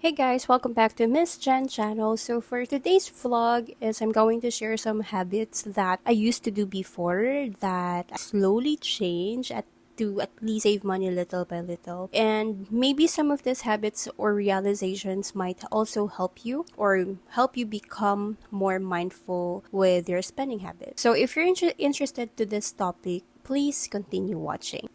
Hey guys, welcome back to Miss Jen channel. So for today's vlog is I'm going to share some habits that I used to do before that I slowly change to at least save money little by little. And maybe some of these habits or realizations might also help you or help you become more mindful with your spending habits. So if you're interested to this topic, please continue watching.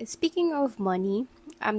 Speaking of money,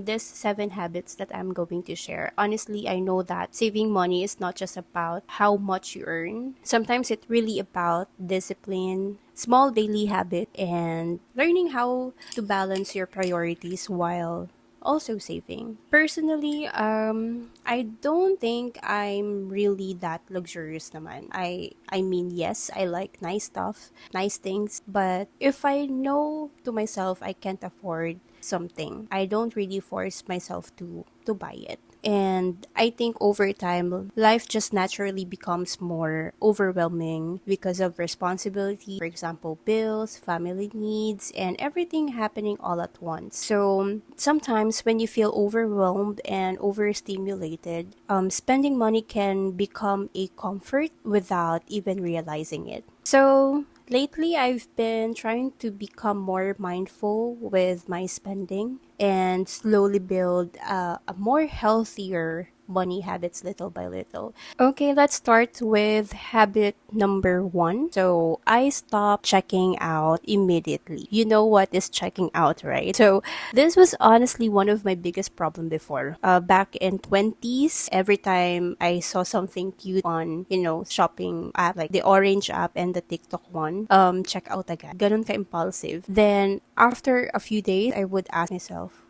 this 7 habits that I'm going to share. Honestly, I know that saving money is not just about how much you earn. Sometimes it's really about discipline, small daily habit, and learning how to balance your priorities while also saving. Personally, I don't think I'm really that luxurious naman. I mean, yes, I like nice stuff, nice things, but if I know to myself I can't afford something, I don't really force myself to buy it. And I think over time, life just naturally becomes more overwhelming because of responsibility, for example, bills, family needs, and everything happening all at once. So sometimes when you feel overwhelmed and overstimulated, spending money can become a comfort without even realizing it. So lately, I've been trying to become more mindful with my spending and slowly build a more healthier money habits little by little. Okay, let's start with habit number 1. So I stopped checking out immediately. You know what is checking out, right? So this was honestly one of my biggest problem before. Back in 20s, every time I saw something cute on, shopping app like the Orange app and the TikTok one, check out agad. Ganun ka impulsive. Then after a few days, I would ask myself,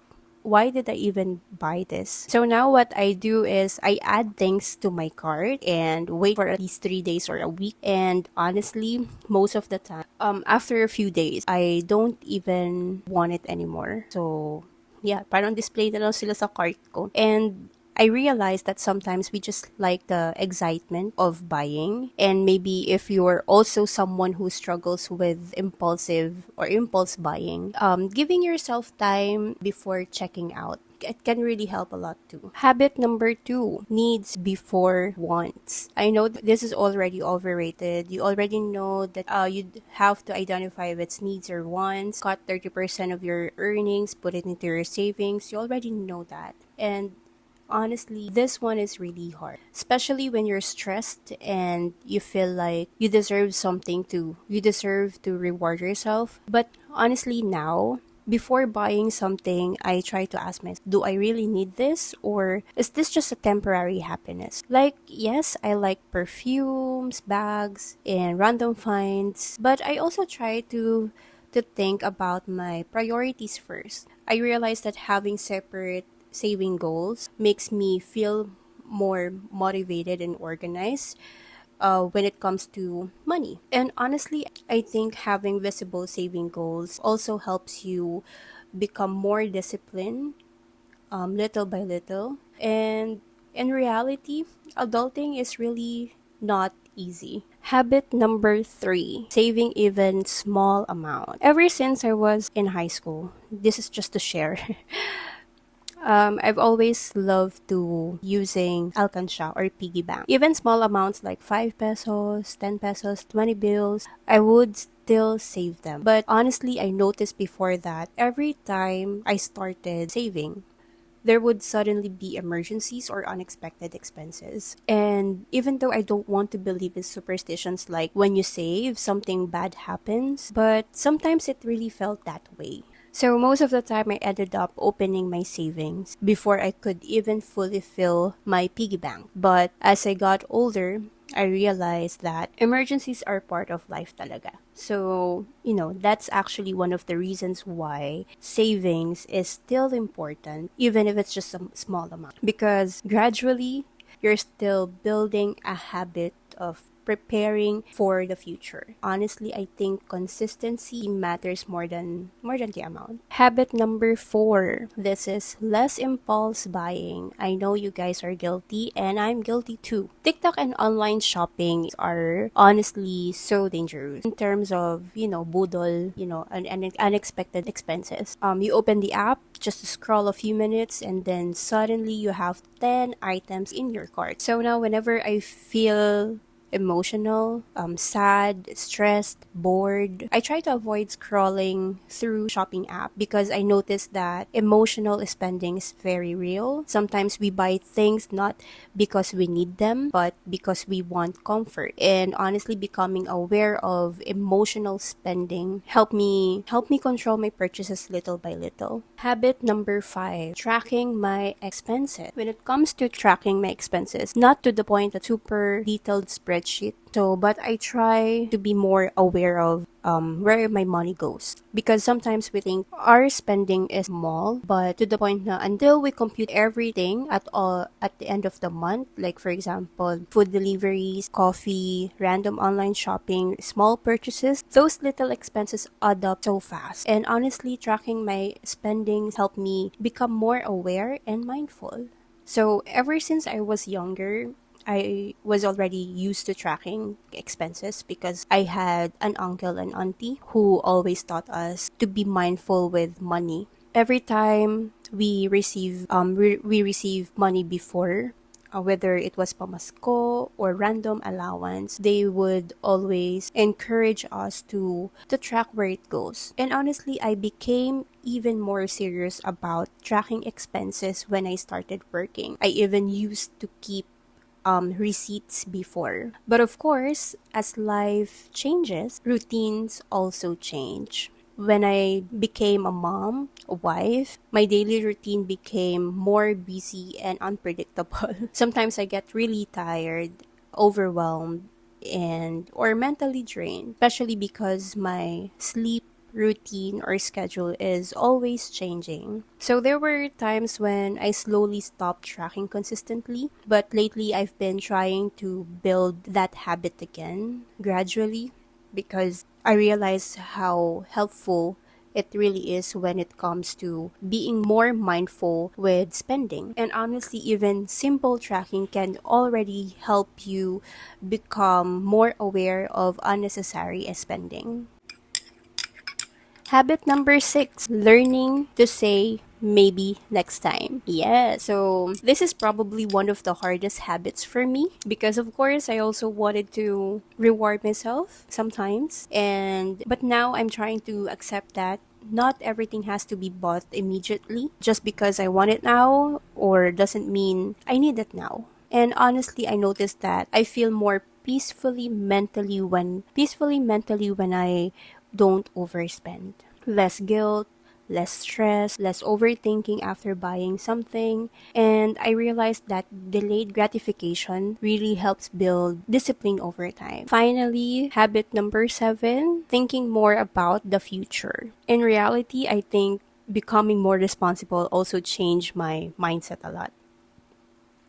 why did I even buy this? So now what I do is I add things to my cart and wait for at least 3 days or a week. And honestly, most of the time, after a few days, I don't even want it anymore. So yeah, parang display na lang sila sa cart ko. And I realized that sometimes we just like the excitement of buying. And maybe if you're also someone who struggles with impulsive or impulse buying, giving yourself time before checking out. It can really help a lot too. Habit number 2, needs before wants. I know this is already overrated. You already know that you have to identify if it's needs or wants. Cut 30% of your earnings, put it into your savings. You already know that. And honestly, this one is really hard, especially when you're stressed and you feel like you deserve to reward yourself. But honestly, now, before buying something, I try to ask myself, do I really need this or is this just a temporary happiness? Like, yes, I like perfumes, bags, and random finds, but I also try to think about my priorities first. I realized that having separate saving goals makes me feel more motivated and organized when it comes to money. And honestly, I think having visible saving goals also helps you become more disciplined little by little. And in reality, adulting is really not easy. Habit number 3, saving even small amount. Ever since I was in high school, this is just to share. I've always loved to using alcansha or piggy bank. Even small amounts like 5 pesos, 10 pesos, 20 bills, I would still save them. But honestly, I noticed before that every time I started saving, there would suddenly be emergencies or unexpected expenses. And even though I don't want to believe in superstitions like when you save, something bad happens, but sometimes it really felt that way. So most of the time, I ended up opening my savings before I could even fully fill my piggy bank. But as I got older, I realized that emergencies are part of life talaga. So, that's actually one of the reasons why savings is still important, even if it's just a small amount. Because gradually, you're still building a habit of preparing for the future. Honestly, I think consistency matters more than the amount. Habit number 4. This is less impulse buying. I know you guys are guilty and I'm guilty too. TikTok and online shopping are honestly so dangerous in terms of, budol, and unexpected expenses. You open the app just to scroll a few minutes and then suddenly you have 10 items in your cart. So now whenever I feel emotional, sad, stressed, bored, I try to avoid scrolling through shopping app because I notice that emotional spending is very real. Sometimes we buy things not because we need them, but because we want comfort. And honestly, becoming aware of emotional spending help me control my purchases little by little. Habit number 5, tracking my expenses. When it comes to tracking my expenses, not to the point that super detailed spreadsheet. So, but I try to be more aware of where my money goes. Because sometimes we think our spending is small, but to the point na until we compute everything at the end of the month, like for example, food deliveries, coffee, random online shopping, small purchases, those little expenses add up so fast. And honestly, tracking my spendings helped me become more aware and mindful. So ever since I was younger, I was already used to tracking expenses because I had an uncle and auntie who always taught us to be mindful with money. Every time we receive money before, whether it was pamasko or random allowance, they would always encourage us to track where it goes. And honestly, I became even more serious about tracking expenses when I started working. I even used to keep receipts before. But of course, as life changes, routines also change. When I became a mom, a wife, my daily routine became more busy and unpredictable. Sometimes I get really tired, overwhelmed, and or mentally drained, especially because my sleep routine or schedule is always changing. So there were times when I slowly stopped tracking consistently, but lately I've been trying to build that habit again gradually because I realize how helpful it really is when it comes to being more mindful with spending. And honestly, even simple tracking can already help you become more aware of unnecessary spending. Habit number 6, learning to say maybe next time. Yeah, so this is probably one of the hardest habits for me because of course I also wanted to reward myself sometimes, and but now I'm trying to accept that not everything has to be bought immediately. Just because I want it now or doesn't mean I need it now. And honestly, I noticed that I feel more peacefully mentally when I don't overspend. Less guilt, less stress, less overthinking after buying something. And I realized that delayed gratification really helps build discipline over time. Finally, habit number 7, thinking more about the future. In reality, I think becoming more responsible also changed my mindset a lot.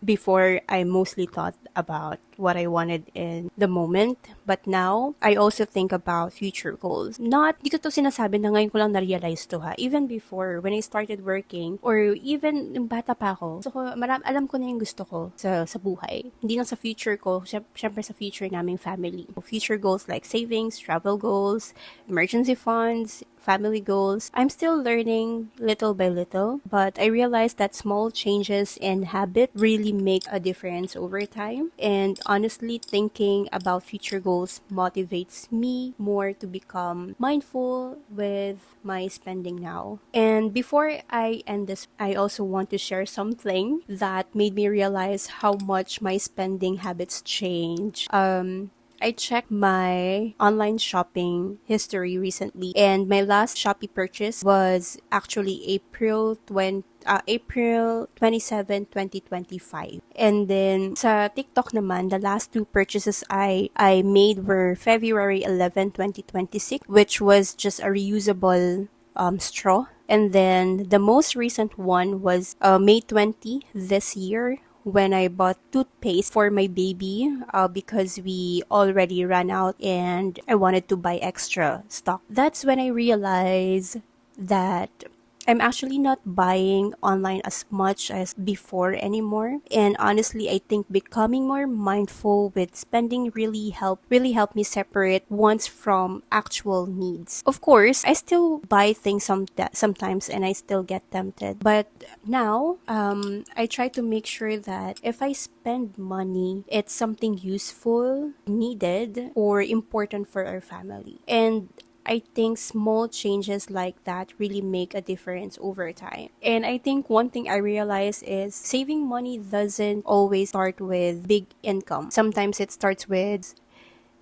Before, I mostly thought about what I wanted in the moment. But now, I also think about future goals. Not, di ko to sinasabi na ngayon ko lang na-realize to ha. Even before, when I started working, or even nung bata pa ako, so alam ko na yung gusto ko sa buhay. Hindi lang sa future ko, syempre sa future naming family. Future goals like savings, travel goals, emergency funds, family goals. I'm still learning little by little, but I realized that small changes in habit really make a difference over time. And honestly, thinking about future goals motivates me more to become mindful with my spending now. And before I end this, I also want to share something that made me realize how much my spending habits change. I checked my online shopping history recently, and my last Shopee purchase was actually April 27, 2025. And then sa TikTok naman, the last two purchases I made were February 11, 2026, which was just a reusable straw. And then the most recent one was May 20 this year, when I bought toothpaste for my baby because we already ran out and I wanted to buy extra stock. That's when I realized that I'm actually not buying online as much as before anymore. And honestly, I think becoming more mindful with spending really helped me separate wants from actual needs. Of course, I still buy things sometimes and I still get tempted. But now, I try to make sure that if I spend money, it's something useful, needed, or important for our family. And I think small changes like that really make a difference over time. And I think one thing I realize is saving money doesn't always start with big income. Sometimes it starts with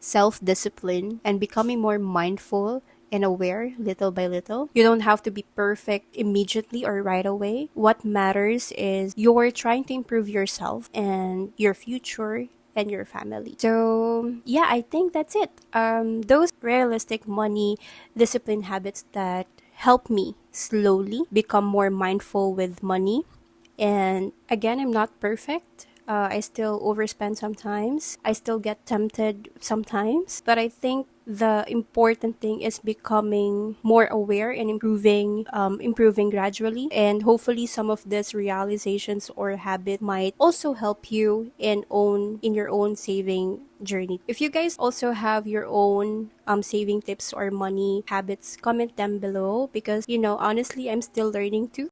self discipline and becoming more mindful and aware little by little. You don't have to be perfect immediately or right away. What matters is you're trying to improve yourself and your future and your family. So, yeah, I think that's it. Those realistic money discipline habits that help me slowly become more mindful with money. And again, I'm not perfect. I still overspend sometimes. I still get tempted sometimes. But I think the important thing is becoming more aware and improving gradually. And hopefully, some of these realizations or habit might also help you in your own saving journey. If you guys also have your own saving tips or money habits, comment them below because honestly, I'm still learning too.